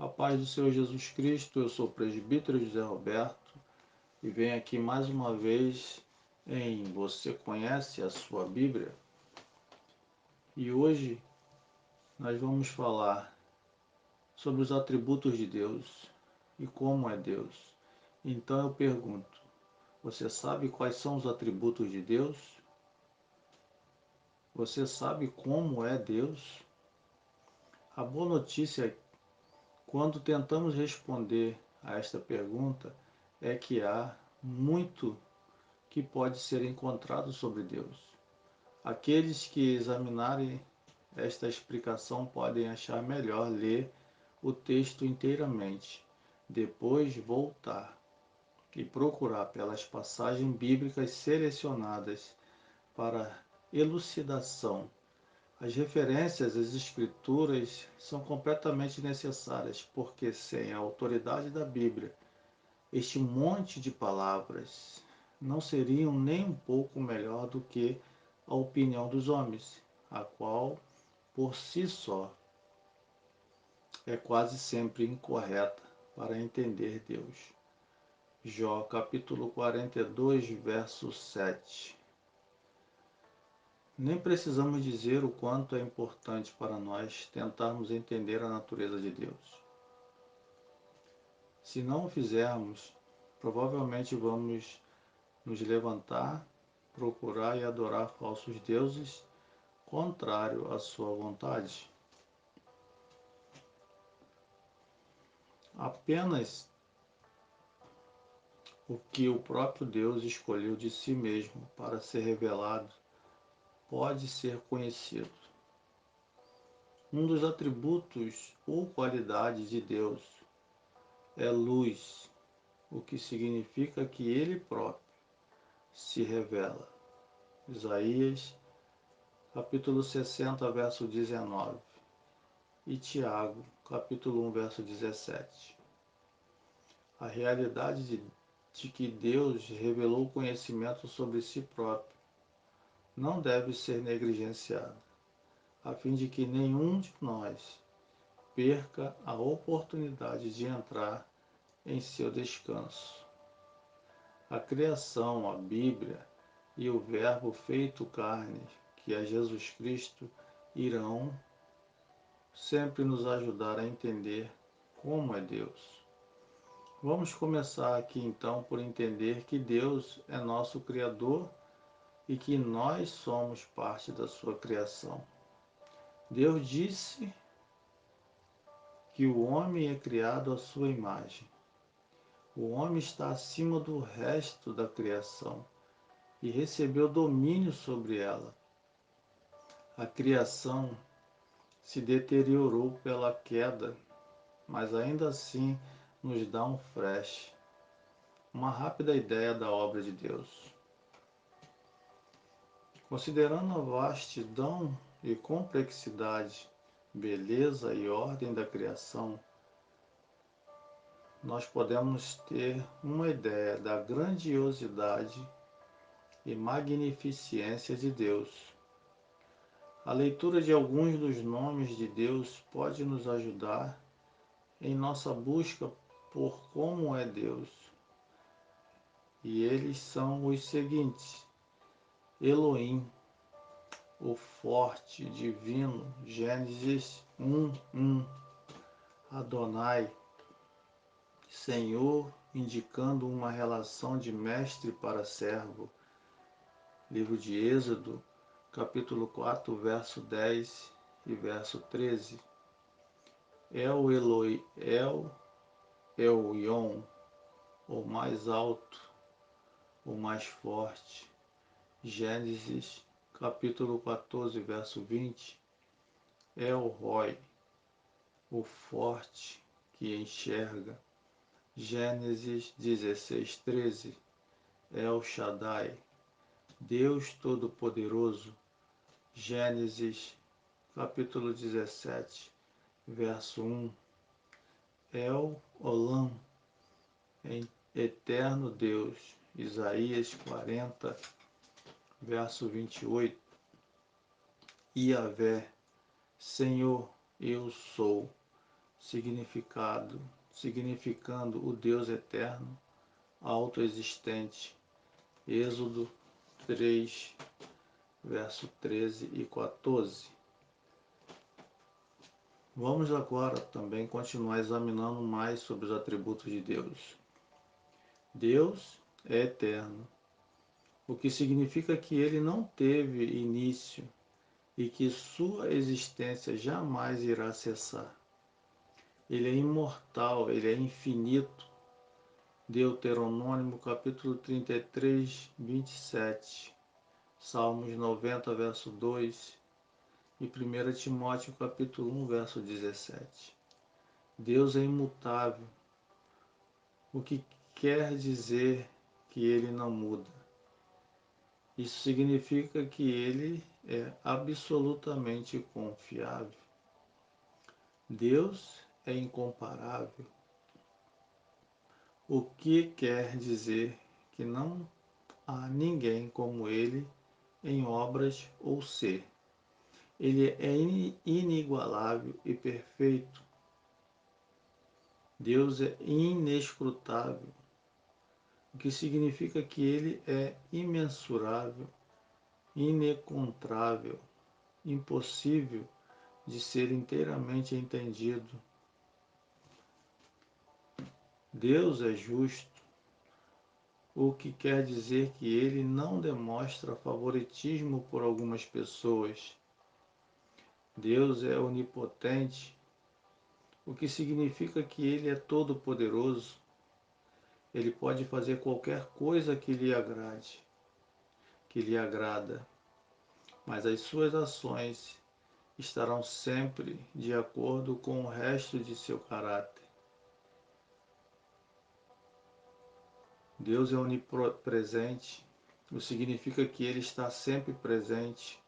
A paz do Senhor Jesus Cristo, eu sou o presbítero José Roberto e venho aqui mais uma vez em Você Conhece a Sua Bíblia? E hoje nós vamos falar sobre os atributos de Deus e como é Deus. Então eu pergunto, você sabe quais são os atributos de Deus? Você sabe como é Deus? A boa notícia quando tentamos responder a esta pergunta é que há muito que pode ser encontrado sobre Deus. Aqueles que examinarem esta explicação podem achar melhor ler o texto inteiramente, depois voltar e procurar pelas passagens bíblicas selecionadas para elucidação. As referências às Escrituras são completamente necessárias, porque sem a autoridade da Bíblia, este monte de palavras não seriam nem um pouco melhor do que a opinião dos homens, a qual, por si só, é quase sempre incorreta para entender Deus. Jó capítulo 42, verso 7. Nem precisamos dizer o quanto é importante para nós tentarmos entender a natureza de Deus. Se não o fizermos, provavelmente vamos nos levantar, procurar e adorar falsos deuses contrário à sua vontade. Apenas o que o próprio Deus escolheu de si mesmo para ser revelado pode ser conhecido. Um dos atributos ou qualidades de Deus é luz, o que significa que ele próprio se revela. Isaías, capítulo 60, verso 19. E Tiago, capítulo 1, verso 17. A realidade de que Deus revelou conhecimento sobre si próprio não deve ser negligenciada, a fim de que nenhum de nós perca a oportunidade de entrar em seu descanso. A criação, a Bíblia e o Verbo feito carne, que é Jesus Cristo, irão sempre nos ajudar a entender como é Deus. Vamos começar aqui então por entender que Deus é nosso Criador e que nós somos parte da sua criação. Deus disse que o homem é criado à sua imagem. O homem está acima do resto da criação e recebeu domínio sobre ela. A criação se deteriorou pela queda, mas ainda assim nos dá um flash, uma rápida ideia da obra de Deus. Considerando a vastidão e complexidade, beleza e ordem da criação, nós podemos ter uma ideia da grandiosidade e magnificência de Deus. A leitura de alguns dos nomes de Deus pode nos ajudar em nossa busca por como é Deus. E eles são os seguintes: Elohim, o forte, divino, Gênesis 1:1. Adonai, Senhor, indicando uma relação de mestre para servo. Livro de Êxodo, capítulo 4, verso 10 e verso 13. El Eloi, El Elyon, o mais alto, o mais forte. Gênesis, capítulo 14, verso 20. El Roi, o forte que enxerga. Gênesis 16, 13. El Shaddai, Deus Todo-Poderoso. Gênesis, capítulo 17, verso 1. El Olam, eterno Deus. Isaías 40, verso 28. Yahvé, Senhor, eu sou. significando o Deus eterno, autoexistente. Êxodo 3, verso 13 e 14. Vamos agora também continuar examinando mais sobre os atributos de Deus. Deus é eterno, o que significa que ele não teve início e que sua existência jamais irá cessar. Ele é imortal, ele é infinito. Deuteronômio capítulo 33, 27, Salmos 90, verso 2 e 1 Timóteo capítulo 1, verso 17. Deus é imutável, o que quer dizer que ele não muda. Isso significa que ele é absolutamente confiável. Deus é incomparável, o que quer dizer que não há ninguém como ele em obras ou ser. Ele é inigualável e perfeito. Deus é inescrutável, o que significa que ele é imensurável, inencontrável, impossível de ser inteiramente entendido. Deus é justo, o que quer dizer que ele não demonstra favoritismo por algumas pessoas. Deus é onipotente, o que significa que ele é todo-poderoso. Ele pode fazer qualquer coisa que lhe agrade, que lhe agrada, mas as suas ações estarão sempre de acordo com o resto de seu caráter. Deus é onipresente, o que significa que ele está sempre presente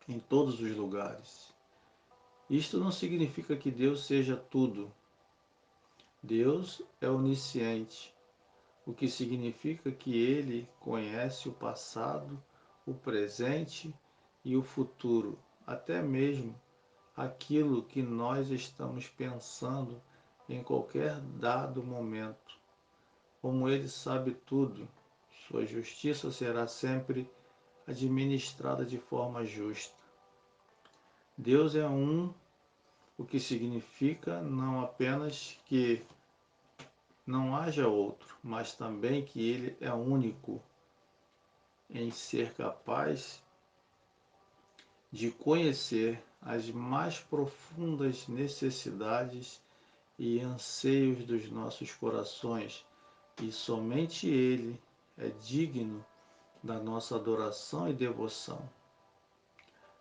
em todos os lugares. Isto não significa que Deus seja tudo. Deus é onisciente, o que significa que ele conhece o passado, o presente e o futuro, até mesmo aquilo que nós estamos pensando em qualquer dado momento. Como ele sabe tudo, sua justiça será sempre administrada de forma justa. Deus é um, o que significa não apenas que não haja outro, mas também que ele é único em ser capaz de conhecer as mais profundas necessidades e anseios dos nossos corações, e somente ele é digno da nossa adoração e devoção.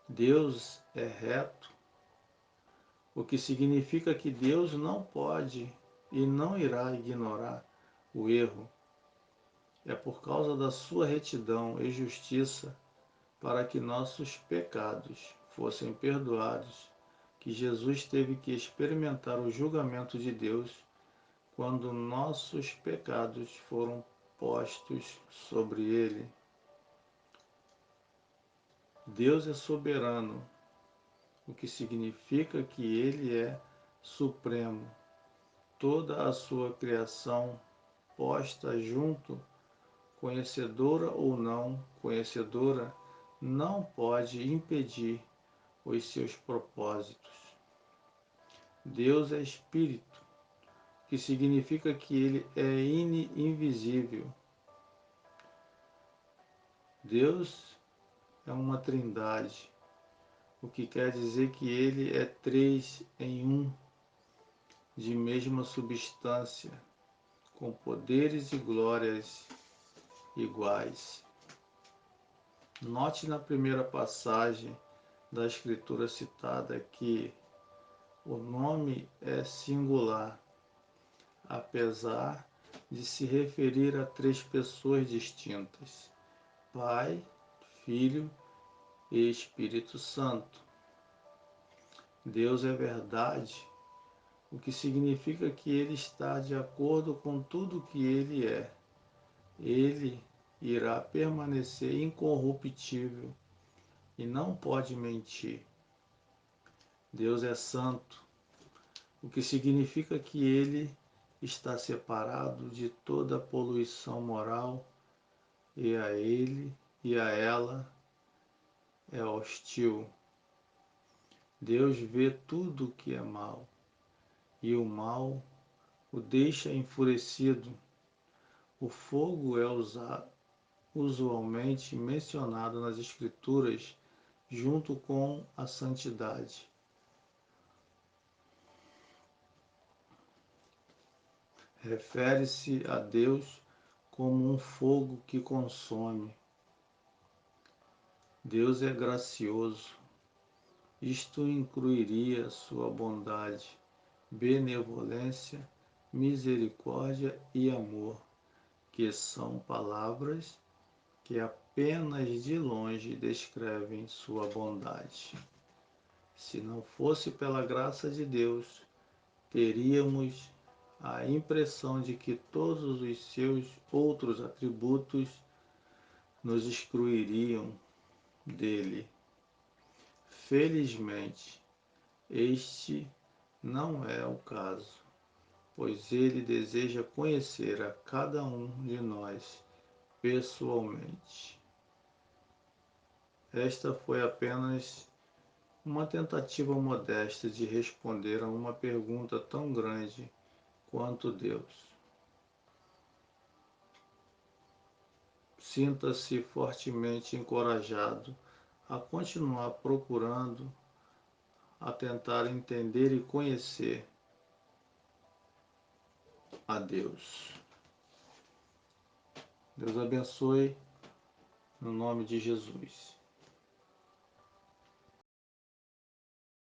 Deus é reto, o que significa que Deus não pode e não irá ignorar o erro. É por causa da sua retidão e justiça, para que nossos pecados fossem perdoados, que Jesus teve que experimentar o julgamento de Deus quando nossos pecados foram postos sobre ele. Deus é soberano, o que significa que ele é supremo. Toda a sua criação posta junto, conhecedora ou não conhecedora, não pode impedir os seus propósitos. Deus é espírito, que significa que ele é invisível. Deus é uma trindade, o que quer dizer que ele é três em um, de mesma substância, com poderes e glórias iguais. Note na primeira passagem da escritura citada que o nome é singular, apesar de se referir a três pessoas distintas: Pai, Filho e Espírito Santo. Deus é verdade, o que significa que ele está de acordo com tudo que ele é. Ele irá permanecer incorruptível e não pode mentir. Deus é santo, o que significa que ele está separado de toda poluição moral e a ele e a ela é hostil. Deus vê tudo o que é mal, e o mal o deixa enfurecido. O fogo é usualmente mencionado nas Escrituras junto com a santidade. Refere-se a Deus como um fogo que consome. Deus é gracioso. Isto incluiria sua bondade, benevolência, misericórdia e amor, que são palavras que apenas de longe descrevem sua bondade. Se não fosse pela graça de Deus, teríamos a impressão de que todos os seus outros atributos nos excluiriam dele. Felizmente, este não é o caso, pois ele deseja conhecer a cada um de nós pessoalmente. Esta foi apenas uma tentativa modesta de responder a uma pergunta tão grande quanto Deus. Sinta-se fortemente encorajado a continuar procurando, a tentar entender e conhecer a Deus. Deus abençoe no nome de Jesus.